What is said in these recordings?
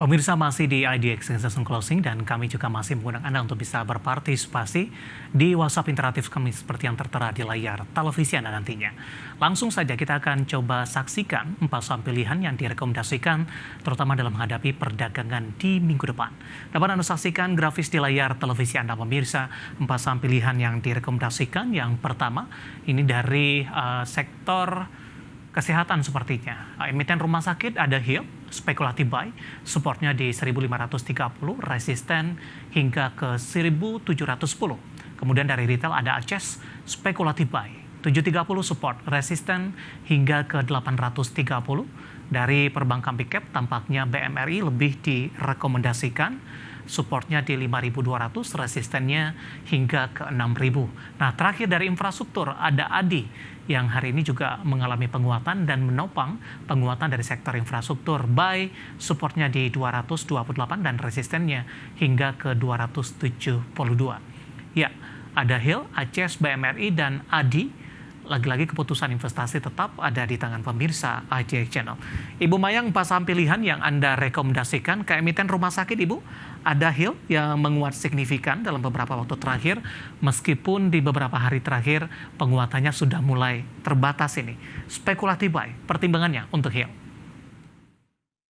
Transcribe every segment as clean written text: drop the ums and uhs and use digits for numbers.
Pemirsa masih di IDX Season Closing dan kami juga masih mengundang Anda untuk bisa berpartisipasi di WhatsApp interaktif kami seperti yang tertera di layar televisi Anda nantinya. Langsung saja kita akan coba saksikan 4 saham pilihan yang direkomendasikan terutama dalam menghadapi perdagangan di minggu depan. Dapat Anda saksikan grafis di layar televisi Anda pemirsa, 4 saham pilihan yang direkomendasikan. Yang pertama ini dari sektor kesehatan sepertinya. Emiten rumah sakit ada Hill, spekulatif buy, supportnya di 1530, resisten hingga ke 1710. Kemudian dari retail ada Aces, spekulatif buy, 730 support, resisten hingga ke 830. Dari perbankan big cap tampaknya BMRI lebih direkomendasikan, supportnya di 5.200, resistennya hingga ke 6.000. Nah, terakhir dari infrastruktur ada ADI yang hari ini juga mengalami penguatan dan menopang penguatan dari sektor infrastruktur. Buy, supportnya di 228 dan resistennya hingga ke 272. Ya, ada Hill, Aces, BMRI, dan ADI. Lagi-lagi keputusan investasi tetap ada di tangan pemirsa IDX Channel. Ibu Mayang, 4 saham pilihan yang Anda rekomendasikan ke emiten rumah sakit, Ibu. Ada Hill yang menguat signifikan dalam beberapa waktu terakhir, meskipun di beberapa hari terakhir penguatannya sudah mulai terbatas ini. Spekulatif buy, pertimbangannya untuk Hill.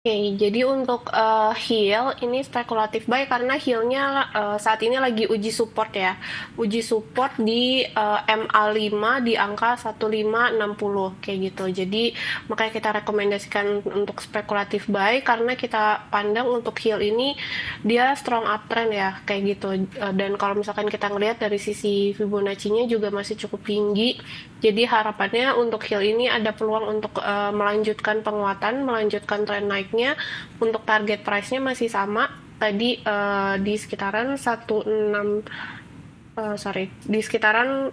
Oke, jadi untuk Hill ini spekulatif buy karena Hill-nya saat ini lagi uji support ya. Uji support di MA5 di angka 1560 kayak gitu. Jadi makanya kita rekomendasikan untuk spekulatif buy karena kita pandang untuk Hill ini dia strong uptrend ya kayak gitu. Dan kalau misalkan kita ngelihat dari sisi Fibonacci-nya juga masih cukup tinggi. Jadi harapannya untuk Hill ini ada peluang untuk melanjutkan penguatan, melanjutkan tren naiknya. Untuk target price-nya masih sama. Tadi di sekitaran 16 di sekitaran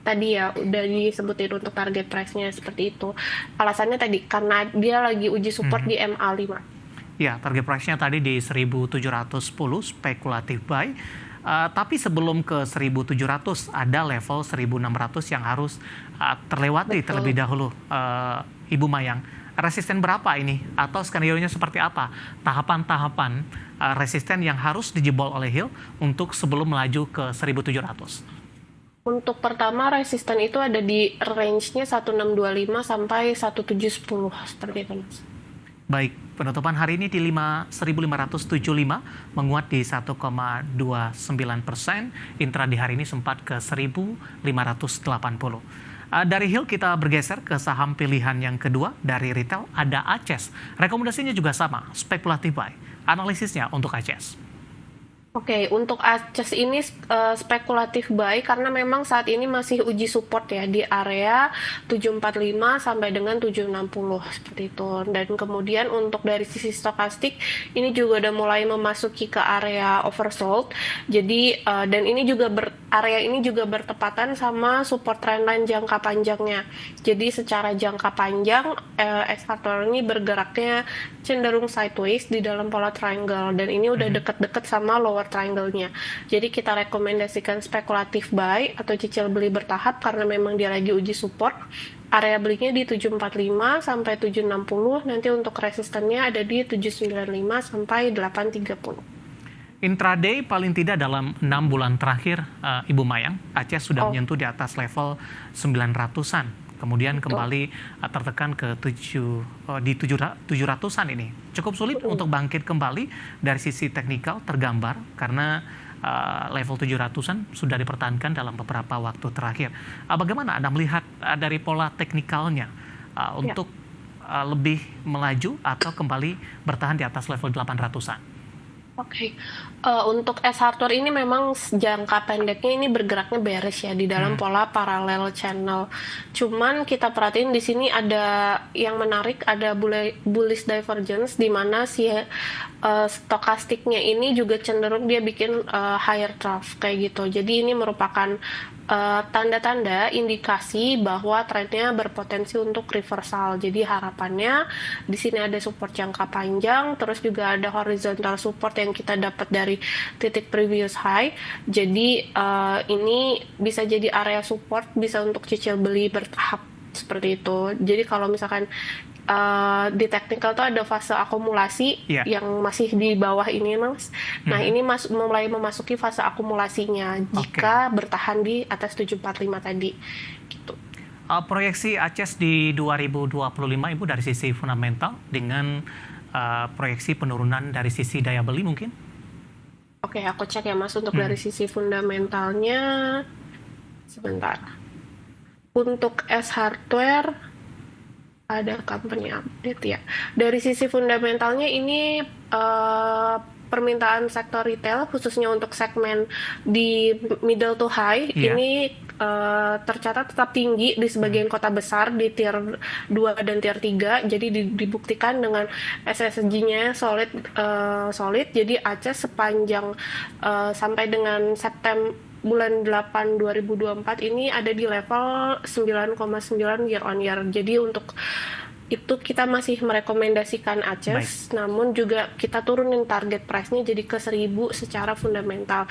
tadi ya udah disebutin untuk target price-nya seperti itu. Alasannya tadi karena dia lagi uji support di MA5. Ya, target price-nya tadi di 1710, spekulatif buy. Tapi sebelum ke 1700 ada level 1600 yang harus terlewati terlebih dahulu. Ibu Mayang, resisten berapa ini? Atau skenario-nya seperti apa? Tahapan-tahapan resisten yang harus dijebol oleh Hill untuk sebelum melaju ke 1700. Untuk pertama resisten itu ada di range-nya 1625 sampai 1710 seperti itu, Mas. Baik, penutupan hari ini di 1575 menguat di 1,29%. Intra di hari ini sempat ke 1580. Dari Hill kita bergeser ke saham pilihan yang kedua dari retail ada Aces. Rekomendasinya juga sama, spekulatif buy. Analisisnya untuk Aces. Oke, untuk Aces ini spekulatif buy karena memang saat ini masih uji support ya di area 745 sampai dengan 760 seperti itu. Dan kemudian untuk dari sisi stokastik ini juga udah mulai memasuki ke area oversold. Jadi dan ini juga area ini juga bertepatan sama support trendline jangka panjangnya. Jadi secara jangka panjang X-Factor ini bergeraknya cenderung sideways di dalam pola triangle dan ini udah deket-deket sama lower triangle-nya. Jadi kita rekomendasikan spekulatif buy atau cicil beli bertahap karena memang dia lagi uji support. Area belinya di 745 sampai 760, nanti untuk resistennya ada di 795 sampai 830. Intraday paling tidak dalam 6 bulan terakhir, Ibu Mayang, Aces sudah menyentuh di atas level 900-an. Kemudian kembali tertekan ke 700-an ini. Cukup sulit untuk bangkit kembali dari sisi teknikal tergambar karena level 700-an sudah dipertahankan dalam beberapa waktu terakhir. Bagaimana Anda melihat dari pola teknikalnya untuk lebih melaju atau kembali bertahan di atas level 800-an? Oke, untuk S-Hardware ini memang jangka pendeknya ini bergeraknya bearish ya di dalam pola parallel channel. Cuman kita perhatiin di sini ada yang menarik, ada bullish divergence di mana si stokastiknya ini juga cenderung dia bikin higher trough kayak gitu. Jadi ini merupakan tanda-tanda indikasi bahwa trennya berpotensi untuk reversal. Jadi harapannya di sini ada support jangka panjang, terus juga ada horizontal support yang kita dapat dari titik previous high. Jadi ini bisa jadi area support, bisa untuk cicil beli bertahap seperti itu. Jadi kalau misalkan di technical tuh ada fase akumulasi Iya. yang masih di bawah ini, Mas. Nah, Mhm. ini mulai memasuki fase akumulasinya Oke. jika bertahan di atas 745 tadi. Gitu. Proyeksi ACES di 2025 Ibu dari sisi fundamental dengan proyeksi penurunan dari sisi daya beli mungkin? Oke, aku cek ya, Mas, untuk dari sisi fundamentalnya. Sebentar. Untuk S hardware ada company update ya. Dari sisi fundamentalnya ini permintaan sektor retail khususnya untuk segmen di middle to high Iya. ini tercatat tetap tinggi di sebagian kota besar di tier 2 dan tier 3. Jadi dibuktikan dengan SSG-nya solid. Jadi ACES sepanjang sampai dengan September bulan 8 2024 ini ada di level 9,9 year on year. Jadi untuk itu kita masih merekomendasikan ACES, namun juga kita turunin target price-nya jadi ke 1000 secara fundamental.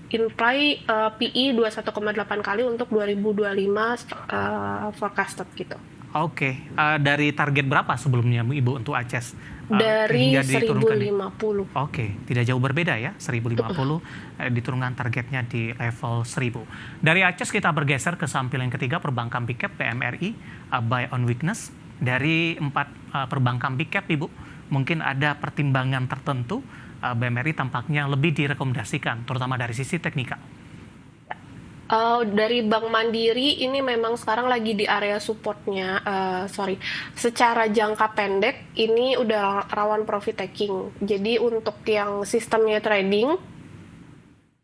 Imply PE 21,8 kali untuk 2025 forecasted gitu. Oke, dari target berapa sebelumnya Ibu untuk ACES? Dari Hingga diturunkan? 1050. Oke, tidak jauh berbeda ya, 1050 diturunkan targetnya di level 1000. Dari ACES kita bergeser ke sampel yang ketiga, perbankan big cap BMRI, buy on weakness. Dari 4 perbankan big cap Ibu, mungkin ada pertimbangan tertentu BMRI tampaknya lebih direkomendasikan, terutama dari sisi teknikal. Dari Bank Mandiri ini memang sekarang lagi di area supportnya, secara jangka pendek ini udah rawan profit taking. Jadi untuk yang sistemnya trading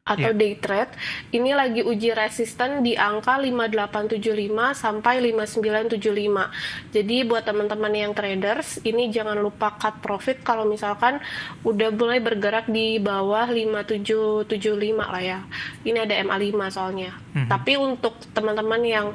atau day trade, ini lagi uji resisten di angka 5875 sampai 5975. Jadi buat teman-teman yang traders, ini jangan lupa cut profit kalau misalkan udah mulai bergerak di bawah 5775 lah ya. Ini ada MA5 soalnya. Tapi untuk teman-teman yang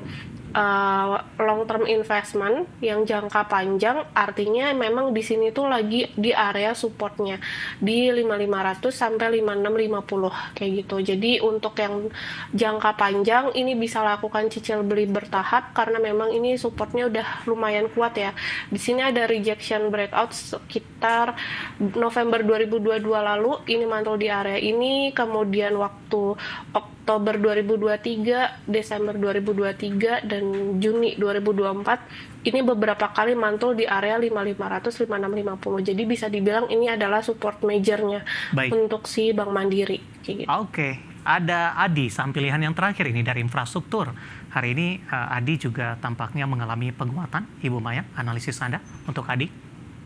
long term investment yang jangka panjang, artinya memang di sini tuh lagi di area supportnya di 5500 sampai 5650 kayak gitu. Jadi untuk yang jangka panjang ini bisa lakukan cicil beli bertahap karena memang ini supportnya udah lumayan kuat ya. Di sini ada rejection breakout sekitar November 2022 lalu, ini mantul di area ini, kemudian waktu Oktober 2023, Desember 2023, dan Juni 2024 ini beberapa kali mantul di area 5500 5650. Jadi bisa dibilang ini adalah support majornya untuk si Bank Mandiri. Gitu. Oke, ada Adi, saham pilihan yang terakhir ini dari infrastruktur. Hari ini Adi juga tampaknya mengalami penguatan. Ibu Maya, analisis Anda untuk Adi?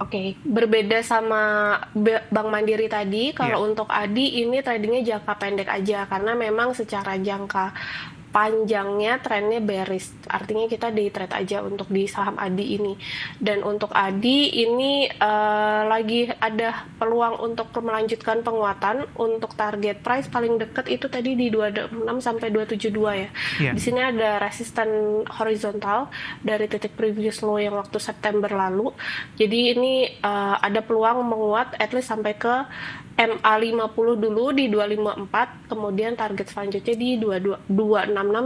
Oke, berbeda sama Bank Mandiri tadi, kalau untuk Adi ini tradingnya jangka pendek aja karena memang secara jangka panjangnya trennya bearish, artinya kita day trade aja untuk di saham Adi ini. Dan untuk Adi ini lagi ada peluang untuk melanjutkan penguatan. Untuk target price paling deket itu tadi di 26 sampai 272 ya. Di sini ada resisten horizontal dari titik previous low yang waktu September lalu. Jadi ini ada peluang menguat at least sampai ke MA50 dulu di 254, kemudian target selanjutnya di 266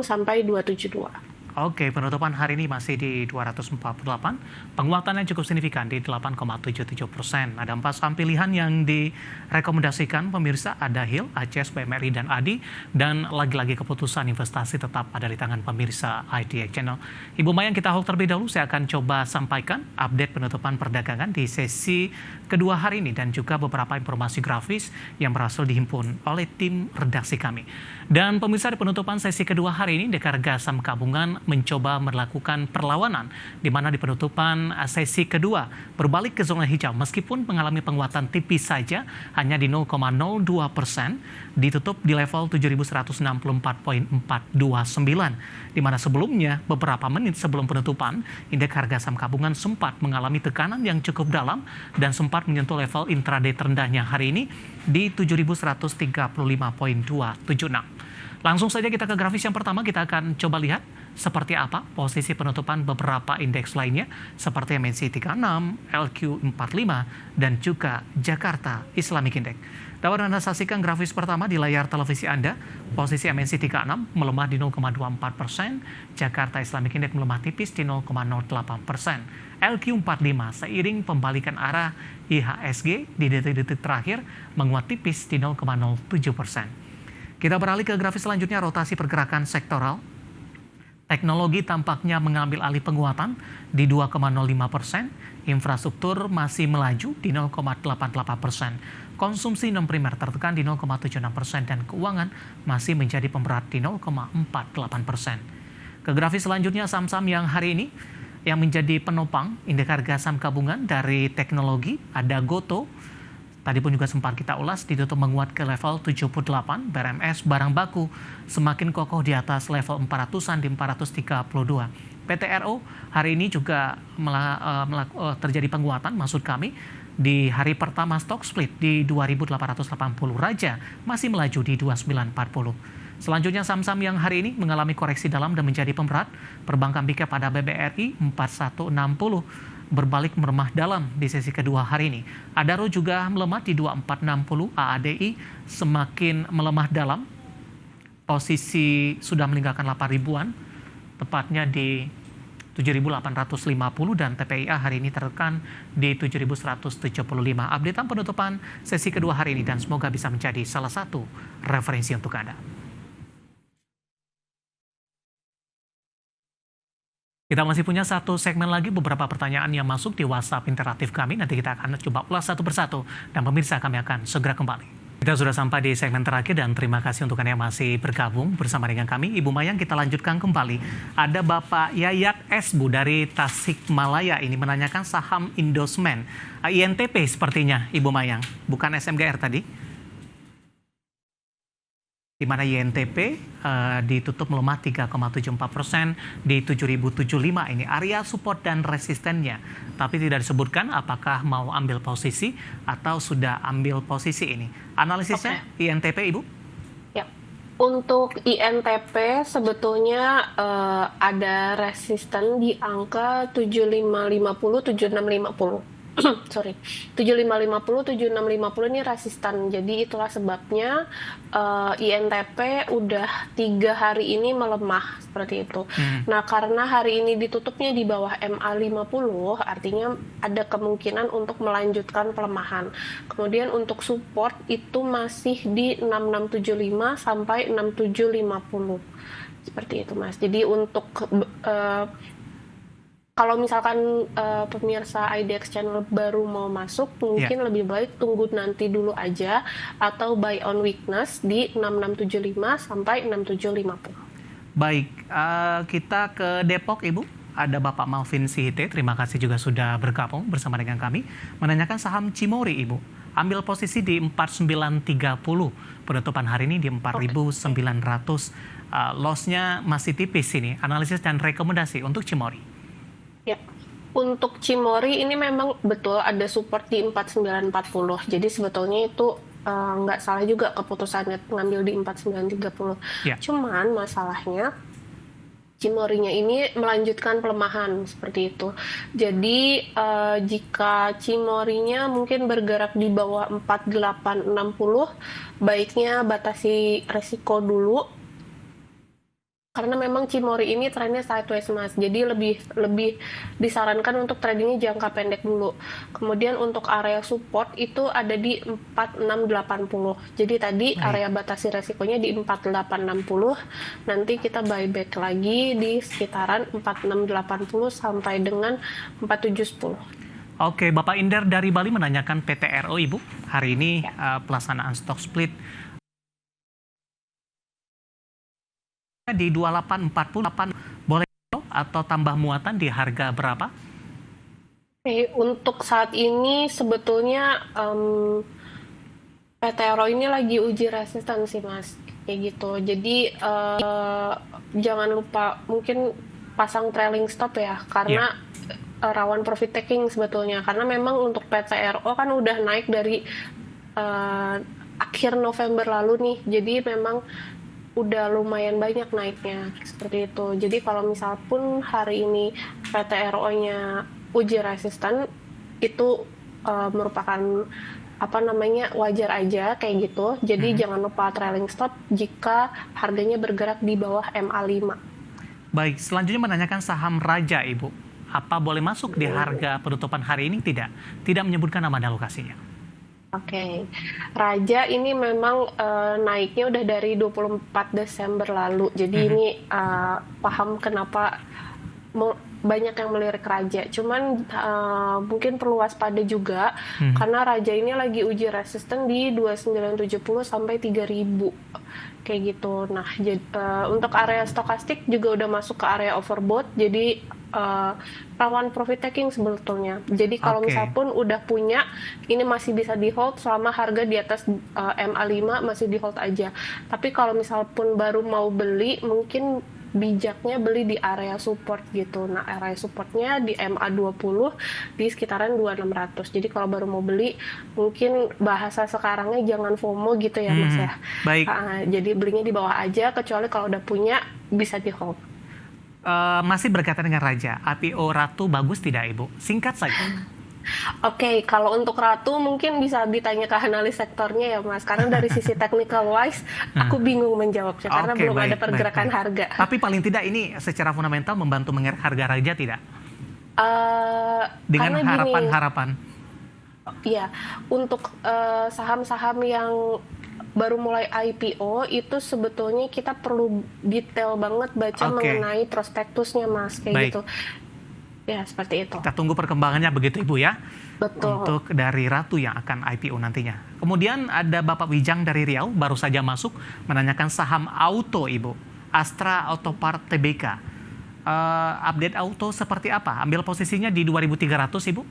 sampai 272. Oke, penutupan hari ini masih di 248. Penguatannya cukup signifikan di 8,77%. Ada 4 saham pilihan yang direkomendasikan pemirsa, ada HIL, ACES, BMRI, dan ADI. Dan lagi-lagi keputusan investasi tetap ada di tangan pemirsa IDX Channel. Ibu Maya, kita hold terlebih dahulu. Saya akan coba sampaikan update penutupan perdagangan di sesi kedua hari ini dan juga beberapa informasi grafis yang berhasil dihimpun oleh tim redaksi kami. Dan pemirsa, di penutupan sesi kedua hari ini, Dekar Saham Gabungan mencoba melakukan perlawanan, di mana di penutupan sesi kedua berbalik ke zona hijau meskipun mengalami penguatan tipis saja, hanya di 0,02%, ditutup di level 7.164.429, di mana sebelumnya beberapa menit sebelum penutupan, indeks harga saham gabungan sempat mengalami tekanan yang cukup dalam dan sempat menyentuh level intraday terendahnya hari ini di 7.135.276. Langsung saja kita ke grafis yang pertama, kita akan coba lihat seperti apa posisi penutupan beberapa indeks lainnya seperti MNC 36, LQ45, dan juga Jakarta Islamic Index. Dapat Anda saksikan grafis pertama di layar televisi Anda. Posisi MNC 36 melemah di 0,24%, Jakarta Islamic Index melemah tipis di 0,08%. LQ45 seiring pembalikan arah IHSG di detik-detik terakhir menguat tipis di 0,07%. Kita beralih ke grafis selanjutnya, rotasi pergerakan sektoral. Teknologi tampaknya mengambil alih penguatan di 2,05%, infrastruktur masih melaju di 0,88%, konsumsi non-primer tertekan di 0,76%, dan keuangan masih menjadi pemberat di 0,48%. Ke grafis selanjutnya, saham-saham yang hari ini yang menjadi penopang indeks harga saham gabungan dari teknologi ada Goto. Tadi pun juga sempat kita ulas, ditutup menguat ke level 78, BRMS barang baku semakin kokoh di atas level 400-an di 432. PTRO hari ini juga terjadi penguatan, maksud kami di hari pertama stock split di 2880, Raja masih melaju di 2940. Selanjutnya saham-saham yang hari ini mengalami koreksi dalam dan menjadi pemberat, perbankan big cap pada BBRI 4160 berbalik melemah dalam di sesi kedua hari ini. Adaro juga melemah di 2460, AADI semakin melemah dalam, posisi sudah meninggalkan 8 ribuan, tepatnya di 7.850, dan TPIA hari ini tertekan di 7.175. Updatean penutupan sesi kedua hari ini dan semoga bisa menjadi salah satu referensi untuk Anda. Kita masih punya satu segmen lagi, beberapa pertanyaan yang masuk di WhatsApp interaktif kami. Nanti kita akan coba ulas satu persatu. Dan pemirsa, kami akan segera kembali. Kita sudah sampai di segmen terakhir dan terima kasih untuk Anda yang masih bergabung bersama dengan kami. Ibu Mayang, kita lanjutkan kembali. Ada Bapak Yayat Esbu dari Tasikmalaya ini menanyakan saham Indosmen. INTP sepertinya, Ibu Mayang. Bukan SMGR tadi. Di mana INTP ditutup melemah 3,74% di 7.075 ini area support dan resistennya, tapi tidak disebutkan apakah mau ambil posisi atau sudah ambil posisi ini. Analisisnya INTP, Ibu? Ya, untuk INTP sebetulnya ada resisten di angka 7550, 7650. Sorry, 7550, 7650 ini resisten. Jadi itulah sebabnya INTP udah 3 hari ini melemah seperti itu. Nah, karena hari ini ditutupnya di bawah MA50, artinya ada kemungkinan untuk melanjutkan pelemahan. Kemudian untuk support itu masih di 6675 sampai 6750. Seperti itu, Mas. Jadi untuk kalau misalkan pemirsa IDX channel baru mau masuk, mungkin lebih baik tunggu nanti dulu aja atau buy on weakness di 6675 sampai 6750. Baik, kita ke Depok, Ibu. Ada Bapak Malvin Sihite, terima kasih juga sudah bergabung bersama dengan kami. Menanyakan saham Cimori, Ibu. Ambil posisi di 4930, penutupan hari ini di 4.900. Loss-nya masih tipis ini. Analisis dan rekomendasi untuk Cimori. Ya, untuk Cimori ini memang betul ada support di 4940. Jadi sebetulnya itu nggak salah juga keputusannya ngambil di 4930. Cuman masalahnya Cimorinya ini melanjutkan pelemahan seperti itu. Jadi jika Cimorinya mungkin bergerak di bawah 4860, baiknya batasi resiko dulu. Karena memang Cimori ini trennya sideways, Mas. Jadi lebih disarankan untuk tradingnya jangka pendek dulu. Kemudian untuk area support itu ada di 4680. Jadi tadi area batasi resikonya di 4860. Nanti kita buyback lagi di sekitaran 4680 sampai dengan 4710. Oke, Bapak Inder dari Bali menanyakan PTRO, Ibu. Hari ini pelaksanaan stock split di 2848, boleh atau tambah muatan di harga berapa? Oke, untuk saat ini sebetulnya PTRO ini lagi uji resistensi, Mas, kayak gitu. Jadi jangan lupa mungkin pasang trailing stop ya, karena rawan profit taking sebetulnya. Karena memang untuk PTRO kan udah naik dari akhir November lalu nih, jadi memang udah lumayan banyak naiknya, seperti itu. Jadi kalau misal pun hari ini PTRO-nya uji resisten, itu merupakan apa namanya wajar aja kayak gitu. Jadi Mhm. jangan lupa trailing stop jika harganya bergerak di bawah MA5. Baik, selanjutnya menanyakan saham Raja, Ibu. Apa boleh masuk di harga penutupan hari ini? Tidak. Tidak menyebutkan nama dan lokasinya. Oke, Raja ini memang naiknya udah dari 24 Desember lalu. Jadi Mhm. ini paham kenapa banyak yang melirik Raja. Cuman mungkin perlu waspada juga Mhm. karena Raja ini lagi uji resisten di 2970 sampai 3000 kayak gitu. Nah, untuk area stokastik juga udah masuk ke area overbought. Jadi rawan profit taking sebetulnya. Jadi kalau misal Oke. pun udah punya, ini masih bisa di hold selama harga di atas MA5 masih di hold aja. Tapi kalau misal pun baru mau beli, mungkin bijaknya beli di area support gitu. Nah, area supportnya di MA20 di sekitaran 2600. Jadi kalau baru mau beli, mungkin bahasa sekarangnya jangan FOMO gitu ya, Mas Mhm. ya. Baik, Jadi belinya di bawah aja, kecuali kalau udah punya bisa di hold. masih berkaitan dengan Raja. IPO Ratu bagus tidak, Ibu? Singkat saja. Oke, kalau untuk Ratu mungkin bisa ditanya ke analis sektornya ya, Mas. Karena dari sisi technical wise, aku bingung menjawabnya karena Oke, belum ada baik, baik, pergerakan baik. harga. Tapi paling tidak ini secara fundamental membantu mengerek harga Raja tidak? Eh, Dengan karena gini, harapan-harapan. ya, untuk saham-saham yang baru mulai IPO itu sebetulnya kita perlu detail banget baca Oke, mengenai prospektusnya, Mas, kayak baik. gitu. Ya, seperti itu. Kita tunggu perkembangannya begitu, Ibu ya. Betul. Untuk dari Ratu yang akan IPO nantinya. Kemudian ada Bapak Wijang dari Riau, baru saja masuk menanyakan saham auto, Ibu. Astra Autopart Tbk. Update auto seperti apa? Ambil posisinya di 2300, Ibu?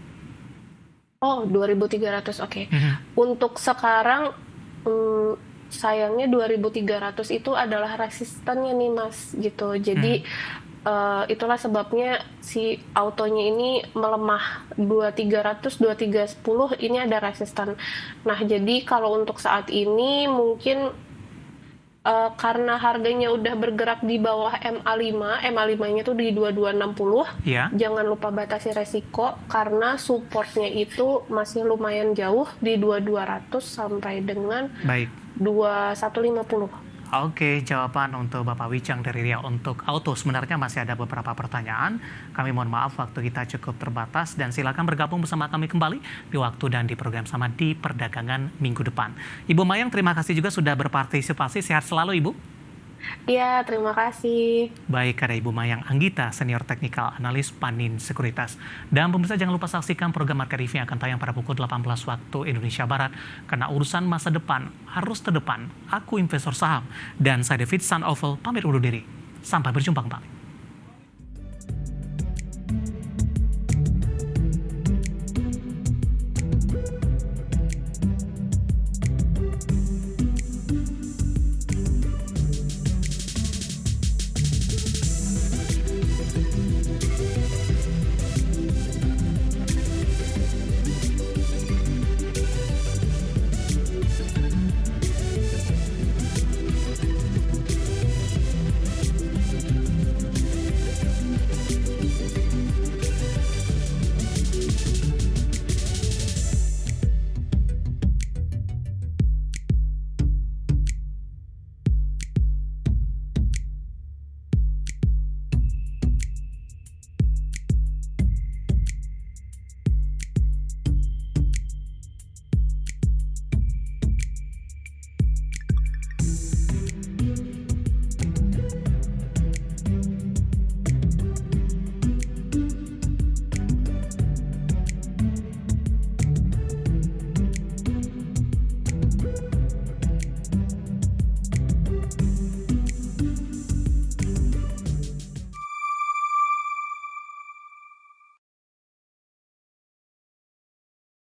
Oh, 2300, oke. Mhm. Untuk sekarang, sayangnya 2300 itu adalah resistennya nih, Mas, gitu. Jadi, Mhm. itulah sebabnya si autonya ini melemah. 2300, 2310 ini ada resisten. Nah, jadi kalau untuk saat ini mungkin karena harganya udah bergerak di bawah MA5, MA5-nya tuh di 2260, Ya, jangan lupa batasi resiko karena supportnya itu masih lumayan jauh di 2200 sampai dengan baik. 2150. Oke, jawaban untuk Bapak Wijang dari Riau. Untuk auto sebenarnya masih ada beberapa pertanyaan. Kami mohon maaf waktu kita cukup terbatas dan silakan bergabung bersama kami kembali di waktu dan di program sama di perdagangan minggu depan. Ibu Mayang, terima kasih juga sudah berpartisipasi. Sehat selalu, Ibu. Iya, terima kasih. Baik, ada Ibu Mayang Anggita, Senior Technical Analis Panin Sekuritas. Dan pemirsa jangan lupa saksikan program Market Review yang akan tayang pada pukul 18 waktu Indonesia Barat. Karena urusan masa depan harus terdepan. Aku investor saham. Dan saya David Sun Oval pamit undur diri. Sampai berjumpa kembali.